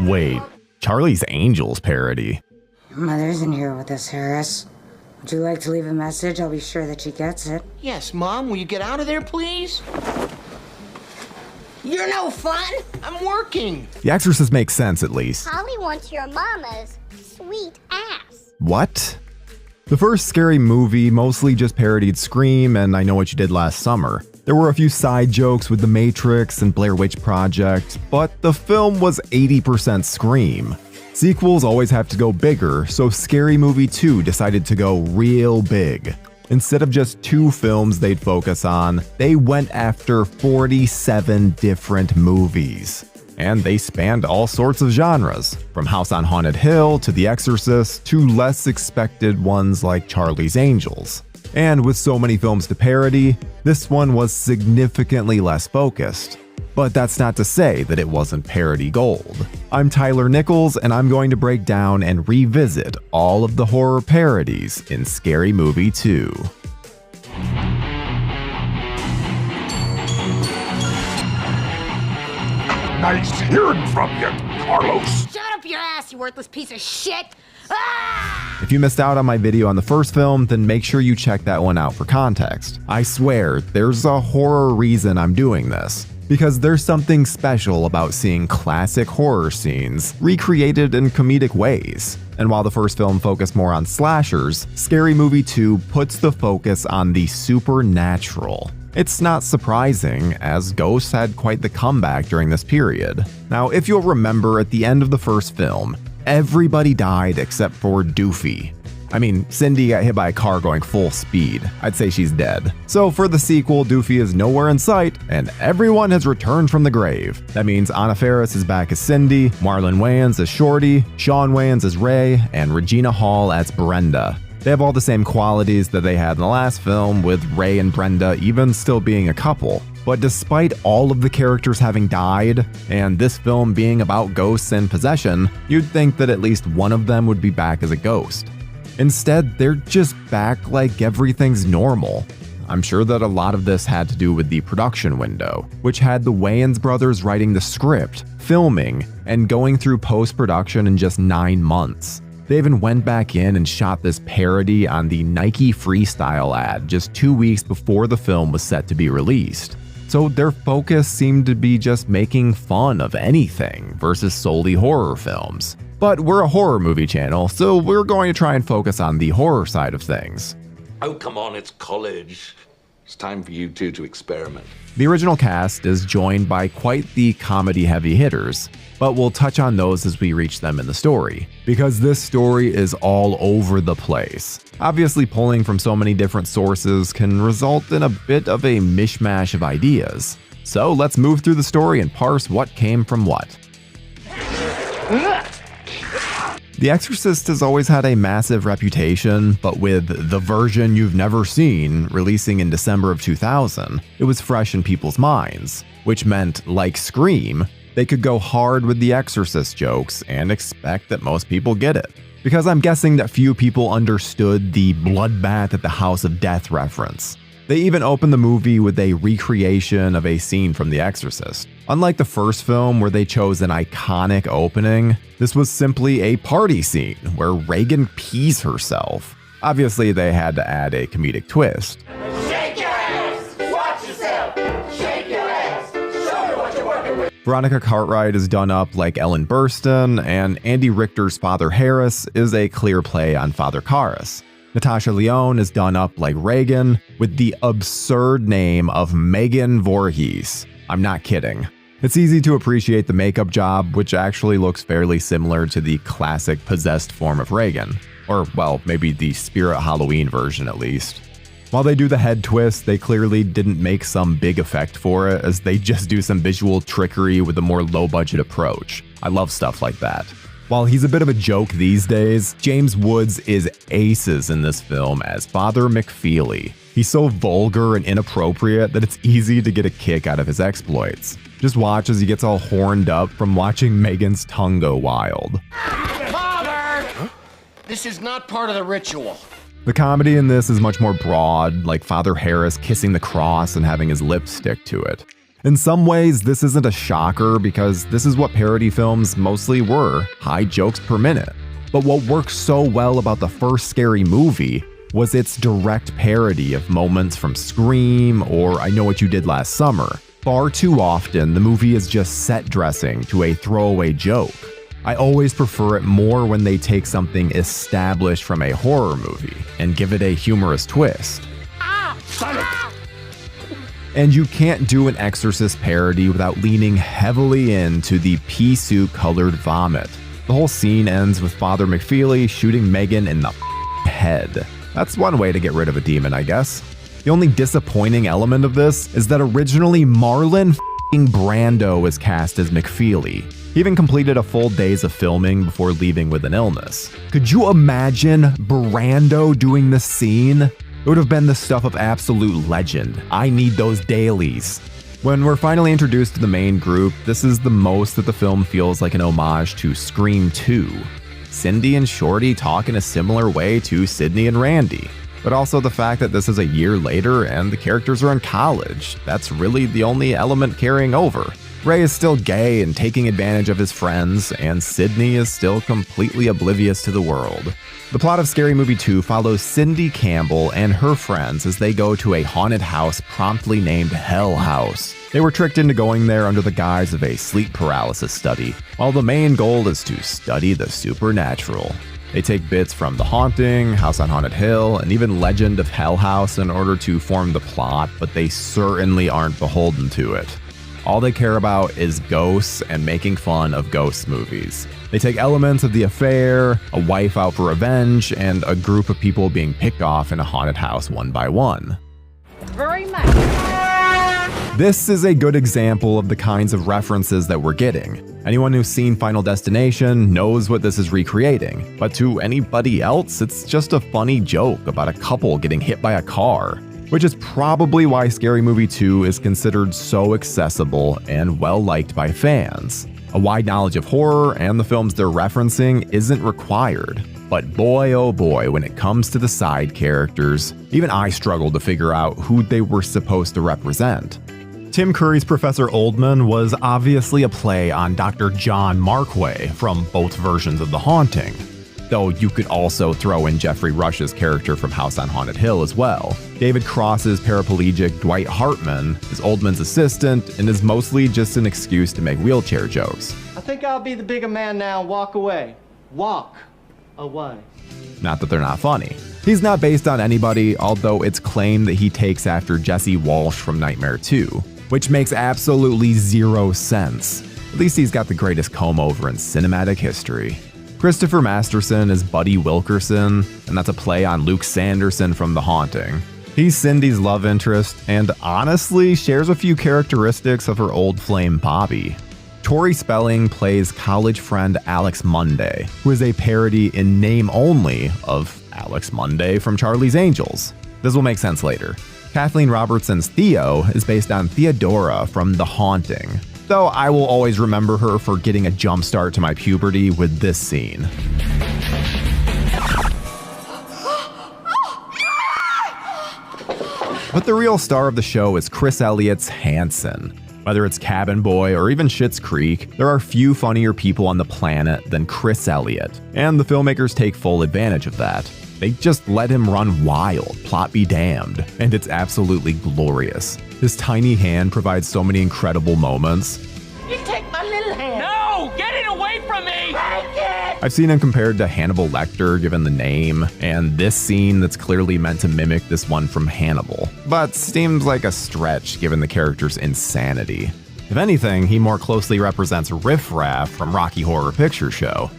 Wait, Charlie's Angels parody? Your mother's in here with us, Harris. Would you like to leave a message? I'll be sure that she gets it. Yes, Mom. Will you get out of there, please? You're no fun. I'm working. The Exorcist makes sense, at least. Holly wants your mama's sweet ass. What? The first Scary Movie mostly just parodied Scream and I Know What You Did Last Summer. There were a few side jokes with The Matrix and Blair Witch Project, but the film was 80% Scream. Sequels always have to go bigger, so Scary Movie 2 decided to go real big. Instead of just 2 films they'd focus on, they went after 47 different movies. And they spanned all sorts of genres, from House on Haunted Hill to The Exorcist to less expected ones like Charlie's Angels. And with so many films to parody, this one was significantly less focused. But that's not to say that it wasn't parody gold. I'm Tyler Nichols, and I'm going to break down and revisit all of the horror parodies in Scary Movie 2. Nice hearing from you, Carlos. Shut up your ass, you worthless piece of shit! Ah! If you missed out on my video on the first film, then make sure you check that one out for context. I swear, there's a horror reason I'm doing this. Because there's something special about seeing classic horror scenes recreated in comedic ways. And while the first film focused more on slashers, Scary Movie 2 puts the focus on the supernatural. It's not surprising, as ghosts had quite the comeback during this period. Now, if you'll remember, at the end of the first film, everybody died except for Doofy. I mean, Cindy got hit by a car going full speed. I'd say she's dead. So for the sequel, Doofy is nowhere in sight, and everyone has returned from the grave. That means Anna Faris is back as Cindy, Marlon Wayans as Shorty, Sean Wayans as Ray, and Regina Hall as Brenda. They have all the same qualities that they had in the last film, with Ray and Brenda even still being a couple. But despite all of the characters having died, and this film being about ghosts and possession, you'd think that at least one of them would be back as a ghost. Instead, they're just back like everything's normal. I'm sure that a lot of this had to do with the production window, which had the Wayans brothers writing the script, filming, and going through post-production in just 9 months. They even went back in and shot this parody on the Nike Freestyle ad just 2 weeks before the film was set to be released. So their focus seemed to be just making fun of anything versus solely horror films. But we're a horror movie channel, so we're going to try and focus on the horror side of things. Oh, come on, it's college. It's time for you two to experiment. The original cast is joined by quite the comedy-heavy hitters, but we'll touch on those as we reach them in the story, because this story is all over the place. Obviously, pulling from so many different sources can result in a bit of a mishmash of ideas. So let's move through the story and parse what came from what. The Exorcist has always had a massive reputation, but with The Version You've Never Seen releasing in December of 2000, it was fresh in people's minds, which meant, like Scream, they could go hard with the Exorcist jokes and expect that most people get it. Because I'm guessing that few people understood the bloodbath at the House of Death reference. They even opened the movie with a recreation of a scene from The Exorcist. Unlike the first film where they chose an iconic opening, this was simply a party scene where Reagan pees herself. Obviously, they had to add a comedic twist. Shake your ass! Watch yourself! Shake your ass! Show me what you're working with! Veronica Cartwright is done up like Ellen Burstyn, and Andy Richter's Father Harris is a clear play on Father Karras. Natasha Lyonne is done up like Reagan with the absurd name of Megan Voorhees. I'm not kidding. It's easy to appreciate the makeup job, which actually looks fairly similar to the classic possessed form of Reagan. Or, well, maybe the Spirit Halloween version at least. While they do the head twist, they clearly didn't make some big effect for it, as they just do some visual trickery with a more low-budget approach. I love stuff like that. While he's a bit of a joke these days, James Woods is aces in this film as Father McFeely. He's so vulgar and inappropriate that it's easy to get a kick out of his exploits. Just watch as he gets all horned up from watching Megan's tongue go wild. Father! Huh? This is not part of the ritual. The comedy in this is much more broad, like Father Harris kissing the cross and having his lips stick to it. In some ways, this isn't a shocker because this is what parody films mostly were, high jokes per minute. But what works so well about the first Scary Movie was its direct parody of moments from Scream or I Know What You Did Last Summer. Far too often, the movie is just set dressing to a throwaway joke. I always prefer it more when they take something established from a horror movie and give it a humorous twist. And you can't do an Exorcist parody without leaning heavily into the pea soup colored vomit. The whole scene ends with Father McFeely shooting Megan in the head. That's one way to get rid of a demon, I guess. The only disappointing element of this is that originally Marlon Brando was cast as McFeely. He even completed a full days of filming before leaving with an illness. Could you imagine Brando doing this scene? It would have been the stuff of absolute legend. I need those dailies. When we're finally introduced to the main group, this is the most that the film feels like an homage to Scream 2. Cindy and Shorty talk in a similar way to Sydney and Randy. But also the fact that this is a year later and the characters are in college. That's really the only element carrying over. Ray is still gay and taking advantage of his friends, and Sydney is still completely oblivious to the world. The plot of Scary Movie 2 follows Cindy Campbell and her friends as they go to a haunted house promptly named Hell House. They were tricked into going there under the guise of a sleep paralysis study, while the main goal is to study the supernatural. They take bits from The Haunting, House on Haunted Hill, and even Legend of Hell House in order to form the plot, but they certainly aren't beholden to it. All they care about is ghosts and making fun of ghost movies. They take elements of The Affair, a wife out for revenge, and a group of people being picked off in a haunted house one by one. Very much. This is a good example of the kinds of references that we're getting. Anyone who's seen Final Destination knows what this is recreating, but to anybody else, it's just a funny joke about a couple getting hit by a car, which is probably why Scary Movie 2 is considered so accessible and well-liked by fans. A wide knowledge of horror and the films they're referencing isn't required. But boy oh boy, when it comes to the side characters, even I struggled to figure out who they were supposed to represent. Tim Curry's Professor Oldman was obviously a play on Dr. John Markway from both versions of The Haunting, though you could also throw in Jeffrey Rush's character from House on Haunted Hill as well. David Cross's paraplegic Dwight Hartman is Oldman's assistant and is mostly just an excuse to make wheelchair jokes. I think I'll be the bigger man now and walk away. Walk away. Not that they're not funny. He's not based on anybody, although it's claimed that he takes after Jesse Walsh from Nightmare 2, which makes absolutely zero sense. At least he's got the greatest comb-over in cinematic history. Christopher Masterson is Buddy Wilkerson, and that's a play on Luke Sanderson from The Haunting. He's Cindy's love interest, and honestly shares a few characteristics of her old flame Bobby. Tori Spelling plays college friend Alex Monday, who is a parody in name only of Alex Monday from Charlie's Angels. This will make sense later. Kathleen Robertson's Theo is based on Theodora from The Haunting, though I will always remember her for getting a jump start to my puberty with this scene. But the real star of the show is Chris Elliott's Hanson. Whether it's Cabin Boy or even Schitt's Creek, there are few funnier people on the planet than Chris Elliott, and the filmmakers take full advantage of that. They just let him run wild, plot be damned, and it's absolutely glorious. His tiny hand provides so many incredible moments. You take my little hand. No! Get it away from me! Take it! I've seen him compared to Hannibal Lecter given the name, and this scene that's clearly meant to mimic this one from Hannibal, but seems like a stretch given the character's insanity. If anything, he more closely represents Riff Raff from Rocky Horror Picture Show.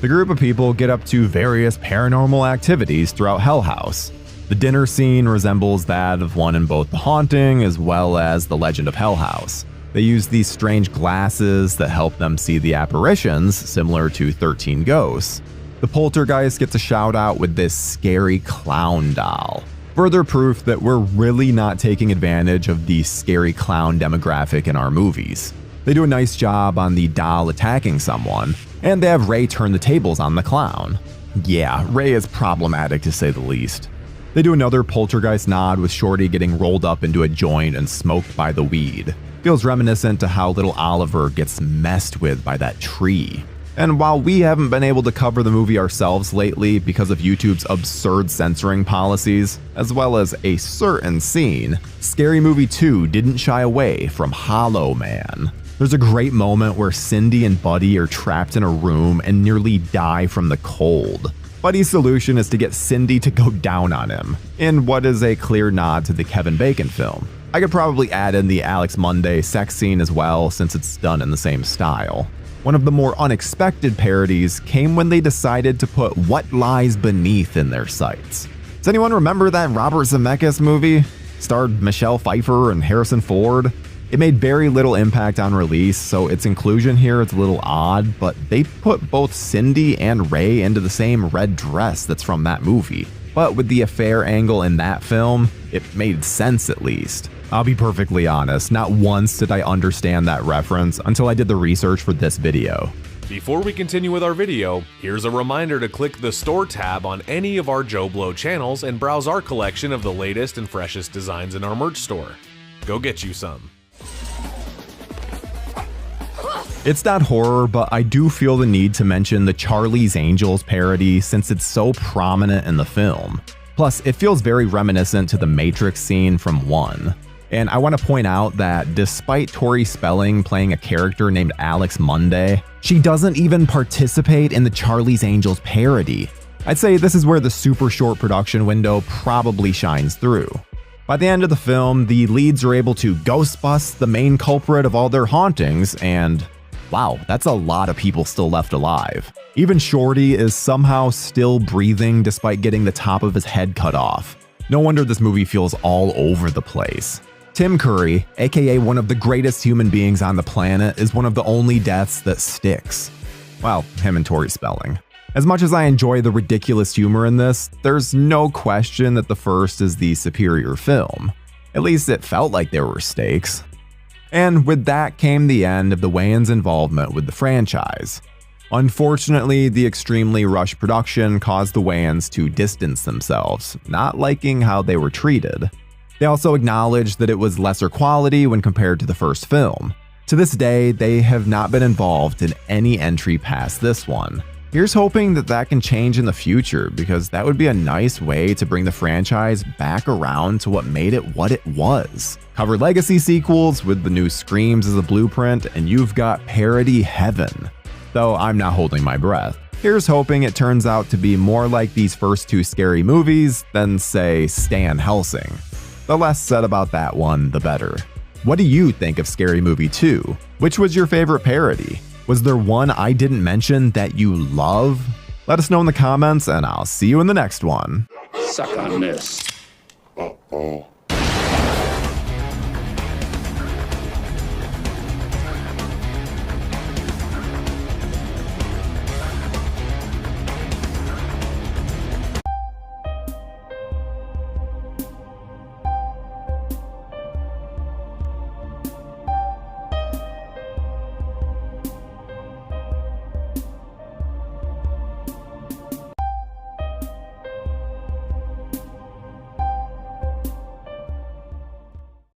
The group of people get up to various paranormal activities throughout Hell House. The dinner scene resembles that of one in both The Haunting as well as The Legend of Hell House. They use these strange glasses that help them see the apparitions, similar to 13 Ghosts. The poltergeist gets a shout out with this scary clown doll. Further proof that we're really not taking advantage of the scary clown demographic in our movies. They do a nice job on the doll attacking someone, and they have Ray turn the tables on the clown. Yeah, Ray is problematic to say the least. They do another poltergeist nod with Shorty getting rolled up into a joint and smoked by the weed. Feels reminiscent to how little Oliver gets messed with by that tree. And while we haven't been able to cover the movie ourselves lately because of YouTube's absurd censoring policies, as well as a certain scene, Scary Movie 2 didn't shy away from Hollow Man. There's a great moment where Cindy and Buddy are trapped in a room and nearly die from the cold. Buddy's solution is to get Cindy to go down on him, in what is a clear nod to the Kevin Bacon film. I could probably add in the Alex Monday sex scene as well, since it's done in the same style. One of the more unexpected parodies came when they decided to put What Lies Beneath in their sights. Does anyone remember that Robert Zemeckis movie? Starred Michelle Pfeiffer and Harrison Ford. It made very little impact on release, so its inclusion here is a little odd, but they put both Cindy and Ray into the same red dress that's from that movie. But with the affair angle in that film, it made sense at least. I'll be perfectly honest, not once did I understand that reference until I did the research for this video. Before we continue with our video, here's a reminder to click the Store tab on any of our Joblo channels and browse our collection of the latest and freshest designs in our merch store. Go get you some. It's not horror, but I do feel the need to mention the Charlie's Angels parody since it's so prominent in the film. Plus, it feels very reminiscent to the Matrix scene from 1. And I want to point out that despite Tori Spelling playing a character named Alex Monday, she doesn't even participate in the Charlie's Angels parody. I'd say this is where the super short production window probably shines through. By the end of the film, the leads are able to ghost bust the main culprit of all their hauntings, and wow, that's a lot of people still left alive. Even Shorty is somehow still breathing despite getting the top of his head cut off. No wonder this movie feels all over the place. Tim Curry, aka one of the greatest human beings on the planet, is one of the only deaths that sticks. Well, him and Tori Spelling. As much as I enjoy the ridiculous humor in this, there's no question that the first is the superior film. At least it felt like there were stakes. And with that came the end of the Wayans' involvement with the franchise. Unfortunately, the extremely rushed production caused the Wayans to distance themselves, not liking how they were treated. They also acknowledged that it was lesser quality when compared to the first film. To this day, they have not been involved in any entry past this one. Here's hoping that that can change in the future, because that would be a nice way to bring the franchise back around to what made it what it was. Cover legacy sequels with the new Screams as a blueprint, and you've got parody heaven. Though I'm not holding my breath. Here's hoping it turns out to be more like these first two Scary movies than, say, Stan Helsing. The less said about that one, the better. What do you think of Scary Movie 2? Which was your favorite parody? Was there one I didn't mention that you love? Let us know in the comments, and I'll see you in the next one. Suck on this.